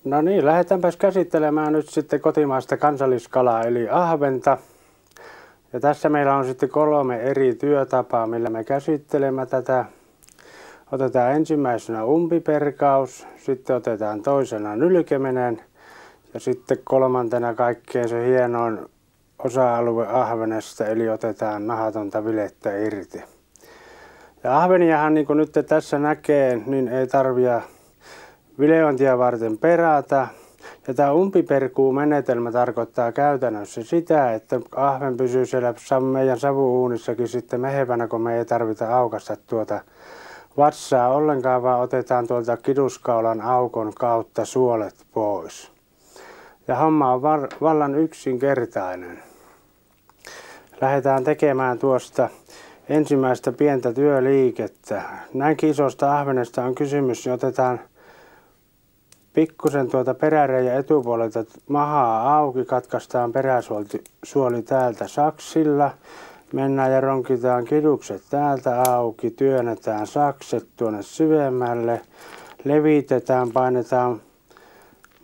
No niin, lähdetäänpäs käsittelemään nyt sitten kotimaista kansalliskalaa eli ahventa. Ja tässä meillä on sitten 3 eri työtapaa, millä me käsittelemme tätä. Otetaan ensimmäisenä umpiperkaus, sitten otetaan toisena nylkeminen ja sitten kolmantena kaikkein se hienoin osa-alue ahvenesta, eli otetaan nahatonta vilettä irti. Ja ahveniahan niin kuin nyt tässä näkee, niin ei tarvitse vileointia varten perata. Ja tämä umpiperkuumenetelmä tarkoittaa käytännössä sitä, että ahven pysyy siellä meidän savuuunissakin sitten mehevänä, kun me ei tarvita aukaista tuota vatsaa ollenkaan, vaan otetaan tuolta kiduskaulan aukon kautta suolet pois. Ja homma on vallan yksinkertainen. Lähdetään tekemään tuosta ensimmäistä pientä työliikettä. Näinkin isosta ahvenesta on kysymys, niin otetaan pikkusen tuota peräreiän etupuolelta mahaa auki, katkaistaan peräsuoli täältä saksilla. Mennään ja ronkitaan kidukset täältä auki, työnnetään sakset tuonne syvemmälle, levitetään, painetaan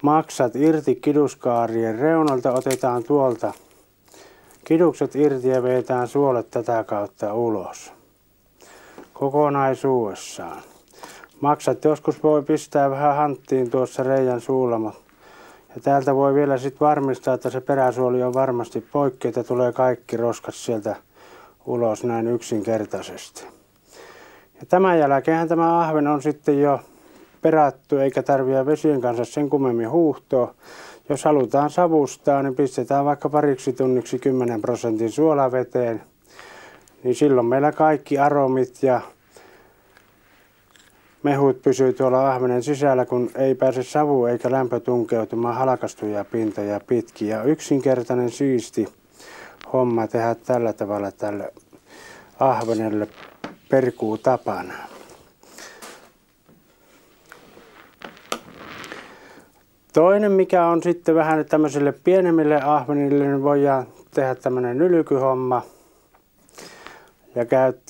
maksat irti kiduskaarien reunalta, otetaan tuolta kidukset irti ja vedetään suolet tätä kautta ulos kokonaisuudessaan. Maksat joskus voi pistää vähän hanttiin tuossa reijän suulla, ja täältä voi vielä sitten varmistaa, että se peräsuoli on varmasti poikki, että tulee kaikki roskat sieltä ulos näin yksinkertaisesti. Ja tämän jälkeen tämä ahven on sitten jo perattu, eikä tarvitse vesien kanssa sen kummemmin huuhtoa. Jos halutaan savustaa, niin pistetään vaikka pariksi tunniksi 10% suolaveteen, niin silloin meillä kaikki aromit ja mehut pysyy tuolla ahvenen sisällä, kun ei pääse savu eikä lämpö tunkeutumaan halkastuja pintoja pitkin. Ja yksinkertainen siisti homma tehdä tällä tavalla tälle ahvenelle perkuutapana. Toinen, mikä on sitten vähän tämmöiselle pienemmille ahvenille, niin voidaan tehdä tämmöinen nylkyhomma. Ja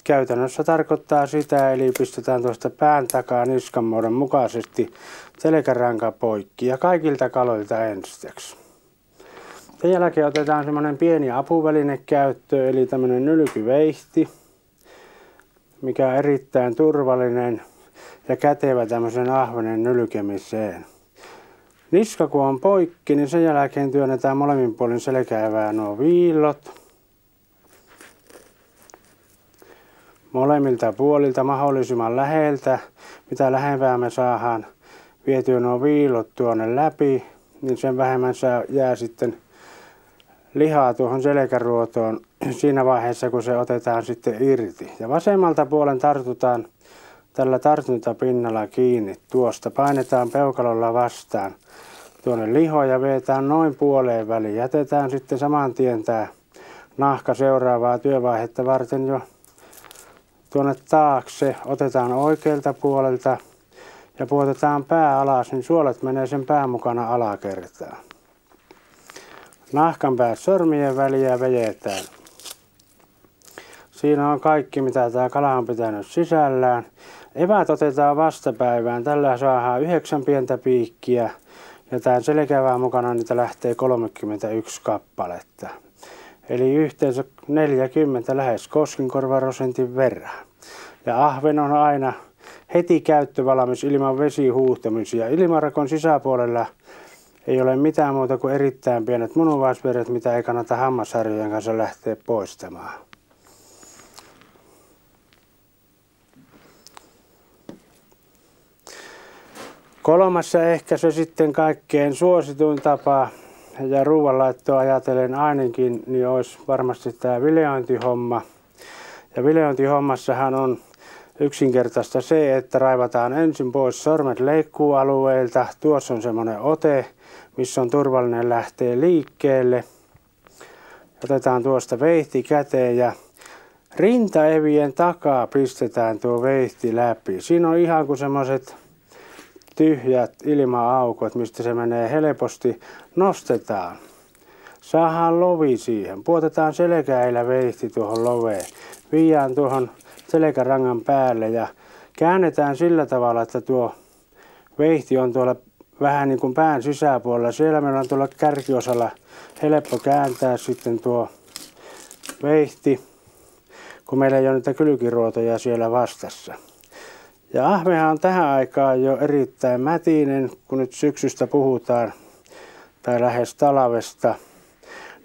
käytännössä tarkoittaa sitä, eli pistetään tuosta pään takaa niskan muodon mukaisesti selkäranka poikki ja kaikilta kaloilta ensiksi. Sen jälkeen otetaan semmoinen pieni apuväline käyttöön, eli tämmöinen nylkyveihti, mikä on erittäin turvallinen ja kätevä tämmöisen ahvenen nylkemiseen. Niska kun on poikki, niin sen jälkeen työnnetään molemmin puolin selkäevää nuo viillot. Molemmilta puolilta mahdollisimman läheltä, mitä lähempää me saadaan vietyä nuo viillot tuonne läpi, niin sen vähemmän jää sitten lihaa tuohon selkäruotoon siinä vaiheessa, kun se otetaan sitten irti. Ja vasemmalta puolen tartutaan tällä tartuntapinnalla kiinni tuosta. Painetaan peukalolla vastaan tuonne lihoon ja vedetään noin puoleen väliin. Jätetään sitten saman tien tämä nahka seuraavaa työvaihetta varten jo tuonne taakse. Otetaan oikealta puolelta ja pudotetaan pää alas, niin suolet menee sen pään mukana alakertaan. Nahkan päät sormien väliin ja vedetään. Siinä on kaikki, mitä tämä kala on pitänyt sisällään. Eväät otetaan vastapäivään. Tällä saadaan 9 pientä piikkiä ja tämän selkävään mukana niitä lähtee 31 kappaletta. Eli yhteensä 40 lähes koskenkorvaprosentin verran. Ja ahven on aina heti käyttövalmis ilman vesihuuhtomisia. Ilmarakon sisäpuolella ei ole mitään muuta kuin erittäin pienet munuaisveret, mitä ei kannata hammasharjojen kanssa lähteä poistamaan. Kolmas ja ehkä se sitten kaikkein suosituin tapa ja ruoanlaittoa ajatellen ainakin, niin olisi varmasti tämä vileointihomma. Ja vileointihommassahan on yksinkertaista se, että raivataan ensin pois sormet leikkuualueilta. Tuossa on semmoinen ote, missä on turvallinen lähteä liikkeelle. Otetaan tuosta veihti käteen ja rintaevien takaa pistetään tuo veihti läpi. Siinä on ihan kuin semmoiset tyhjät ilma-aukot, mistä se menee helposti. Nostetaan. Saadaan lovi siihen. Puotetaan selkäillä veihti tuohon loveen. Viiään tuohon selkärangan päälle ja käännetään sillä tavalla, että tuo veihti on tuolla vähän niin kuin pään sisäpuolella. Siellä meillä on tuolla kärkiosalla helppo kääntää sitten tuo veihti, kun meillä ei ole niitä kylkiruotoja siellä vastassa. Ja ahvenhan on tähän aikaan jo erittäin mätinen, kun nyt syksystä puhutaan, tai lähes talvesta,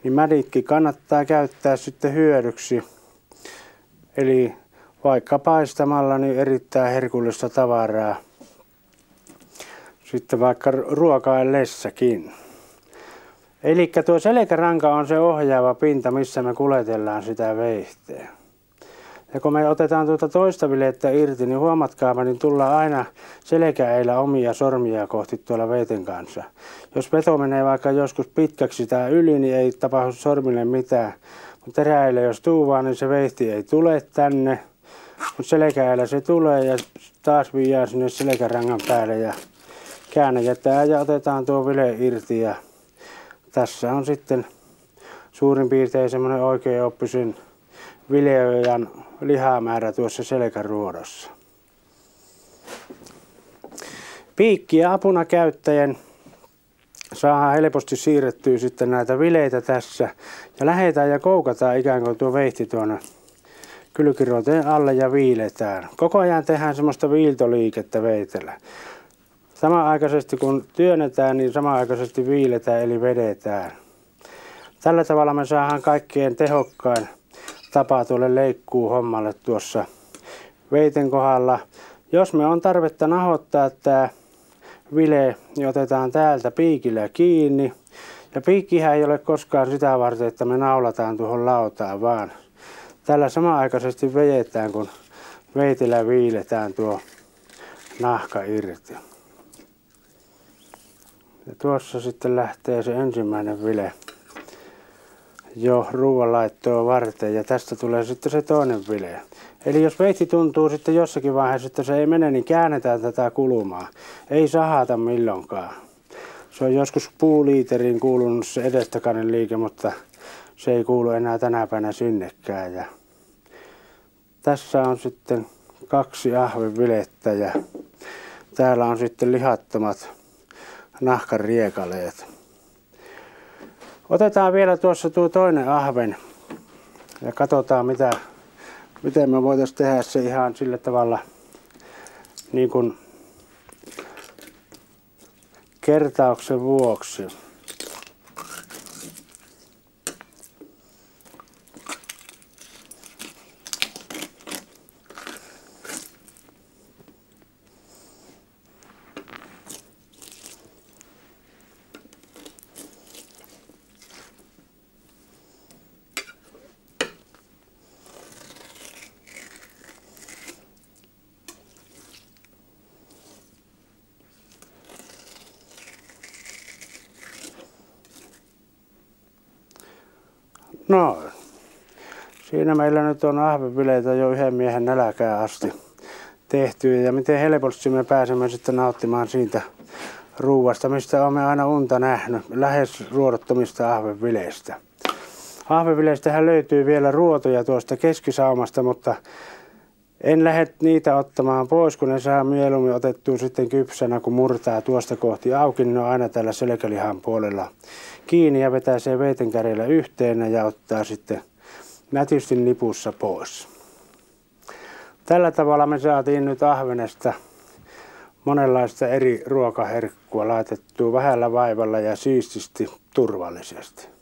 niin mäditkin kannattaa käyttää sitten hyödyksi. Eli vaikka paistamalla, niin erittäin herkullista tavaraa. Sitten vaikka ruokaillessakin. Eli tuo selkäranka on se ohjaava pinta, missä me kuljetellaan sitä veihteä. Ja kun me otetaan tuota toista vilettä irti, niin huomatkaapa, niin tullaan aina selkäeillä omia sormia kohti tuolla veiten kanssa. Jos veto menee vaikka joskus pitkäksi sitä yli, niin ei tapahdu sormille mitään. Mutta teräillä jos tuuvaa, niin se veihti ei tule tänne. Mutta selkäeillä se tulee ja taas viiää sinne selkärangan päälle ja käännetään ja otetaan tuo vile irti. Ja tässä on sitten suurin piirtein semmoinen oikein oppisen vileojan lihamäärä tuossa selkäruodossa. Piikkiä apuna käyttäen saadaan helposti siirrettyä sitten näitä vileitä tässä ja lähdetään ja koukataan ikään kuin tuo veihti tuonne kylkiruoteen alle ja viiletään. Koko ajan tehdään semmoista viiltoliikettä veitellä. Samanaikaisesti kun työnnetään, niin samanaikaisesti viiletään eli vedetään. Tällä tavalla me saadaan kaikkein tehokkain tapa tuolle leikkuuhommalle tuossa veiten kohdalla. Jos me on tarvetta nahoittaa tämä vile, niin otetaan täältä piikillä kiinni. Ja piikkihän ei ole koskaan sitä varten, että me naulataan tuohon lautaan, vaan tällä samanaikaisesti vedetään, kun veitillä viiletään tuo nahka irti. Ja tuossa sitten lähtee se ensimmäinen vile jo ruoanlaittoa varten ja tästä tulee sitten se toinen vile. Eli jos veitsi tuntuu sitten jossakin vaiheessa, että se ei mene, niin käännetään tätä kulmaa. Ei sahata milloinkaan. Se on joskus puuliiteriin kuulunut se edestakainen liike, mutta se ei kuulu enää tänä päivänä sinnekään. Ja tässä on sitten 2 ahvenvilettä ja täällä on sitten lihattomat nahkan riekaleet. Otetaan vielä tuossa tuo toinen ahven ja katsotaan miten me voitaisiin tehdä se ihan sillä tavalla niin kuin kertauksen vuoksi. No, siinä meillä nyt on ahvenvileitä jo yhden miehen nälkään asti tehty ja miten helposti me pääsemme sitten nauttimaan siitä ruuasta, mistä olemme aina unta nähnyt, lähes ruodottomista ahvenvileistä. Ahvenvileistähän löytyy vielä ruotoja tuosta keskisaumasta, mutta en lähde niitä ottamaan pois, kun ne saa mieluummin otettua sitten kypsänä, kun murtaa tuosta kohti auki, niin ne on aina tällä selkälihan puolella kiinni ja vetää se veiten kärjellä yhteen ja ottaa sitten nätisti nipussa pois. Tällä tavalla me saatiin nyt ahvenesta monenlaista eri ruokaherkkua laitettua vähällä vaivalla ja siististi turvallisesti.